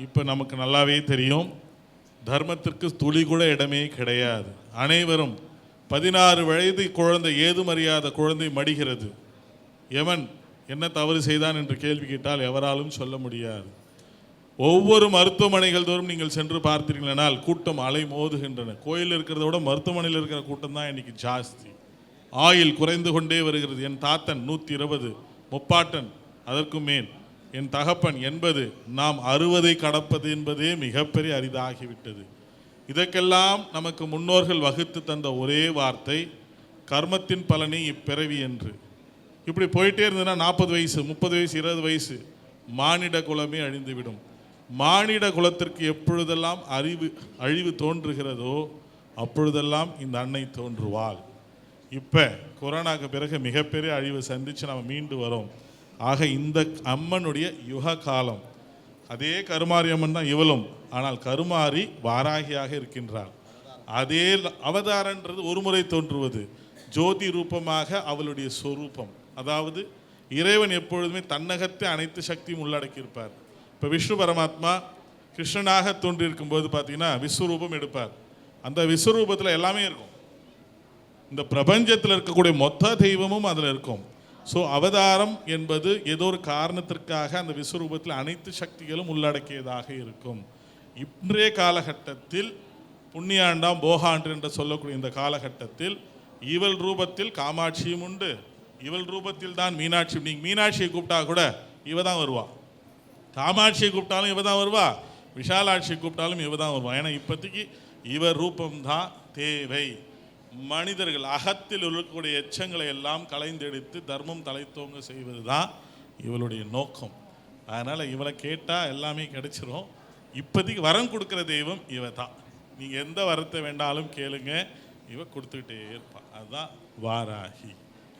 இப்போ நமக்கு நல்லாவே தெரியும், தர்மத்திற்கு துளி கூட இடமே கிடையாது. அனைவரும் 16 வயது குழந்தை, ஏதும் அறியாத குழந்தை மடிகிறது. எவன் என்ன தவறு செய்தான் என்று கேள்வி கேட்டால் எவராலும் சொல்ல முடியாது. ஒவ்வொரு மருத்துவமனைகள் தோறும் நீங்கள் சென்று பார்த்தீர்களானால் கூட்டம் அலை மோதுகின்றன. கோயில் இருக்கிறத விட மருத்துவமனையில் இருக்கிற கூட்டம் தான் இன்னைக்கு ஜாஸ்தி. ஆயில் குறைந்து கொண்டே வருகிறது. என் தாத்தன் 120, முப்பாட்டன் அதற்கும் மேல், என் தகப்பன் 80, நாம் 60 கடப்பது என்பதே மிகப்பெரிய அரிதாகிவிட்டது. இதற்கெல்லாம் நமக்கு முன்னோர்கள் வகுத்து தந்த ஒரே வார்த்தை கர்மத்தின் பலனை இப்பிறவி என்று. இப்படி போயிட்டே இருந்ததுன்னா 40 வயசு, 30 வயசு, 20 வயசு மானிட குலமே அழிந்துவிடும். மானிட குலத்திற்கு எப்பொழுதெல்லாம் அழிவு தோன்றுகிறதோ அப்பொழுதெல்லாம் இந்த அன்னை தோன்றுவாள். இப்போ கொரோனாக்கு பிறகு மிகப்பெரிய அழிவு சந்தித்து நம்ம மீண்டு வரோம். ஆக இந்த அம்மனுடைய யுக காலம். அதே கருமாரி அம்மன் தான் இவளும், ஆனால் கருமாரி வாராகியாக இருக்கின்றாள். அதே அவதாரன்றது ஒரு முறை தோன்றுவது, ஜோதி ரூபமாக அவளுடைய சொரூபம். அதாவது இறைவன் எப்பொழுதுமே தன்னகத்தை அனைத்து சக்தியும் உள்ளடக்கியிருப்பார். இப்போ விஷ்ணு பரமாத்மா கிருஷ்ணனாக தோன்றியிருக்கும் போது பார்த்தீங்கன்னா விஸ்வரூபம் எடுப்பார். அந்த விஸ்வரூபத்தில் எல்லாமே இருக்கும். இந்த பிரபஞ்சத்தில் இருக்கக்கூடிய மொத்த தெய்வமும் அதில் இருக்கும். ஸோ அவதாரம் என்பது ஏதோ ஒரு காரணத்திற்காக அந்த விஸ்வரூபத்தில் அனைத்து சக்திகளும் உள்ளடக்கியதாக இருக்கும். இன்றைய காலகட்டத்தில் புண்ணியாண்டாம் போகாண்டு என்று சொல்லக்கூடிய இந்த காலகட்டத்தில் இவள் ரூபத்தில் காமாட்சியும் உண்டு, இவள் ரூபத்தில் தான் மீனாட்சி. நீங்கள் மீனாட்சியை கூப்பிட்டா கூட இவ தான் வருவா, காமாட்சியை கூப்பிட்டாலும் இவ தான் வருவா, விஷாலாட்சியை கூப்பிட்டாலும் இவ தான் வருவா. ஏன்னா இப்போதைக்கு இவர் ரூபம்தான் தேவை. மனிதர்கள் அகத்தில் இருக்கக்கூடிய எச்சங்களை எல்லாம் களைந்தெடுத்து தர்மம் தலைத்தோங்க செய்வது தான் இவளுடைய நோக்கம். அதனால் இவளை கேட்டால் எல்லாமே கிடைச்சிரும். இப்போதைக்கு வரம் கொடுக்குற தெய்வம் இவ தான். நீங்கள் எந்த வரத்தை வேண்டாலும் கேளுங்க, இவ கொடுத்துக்கிட்டே இருப்பாள். அதுதான் வாராகி.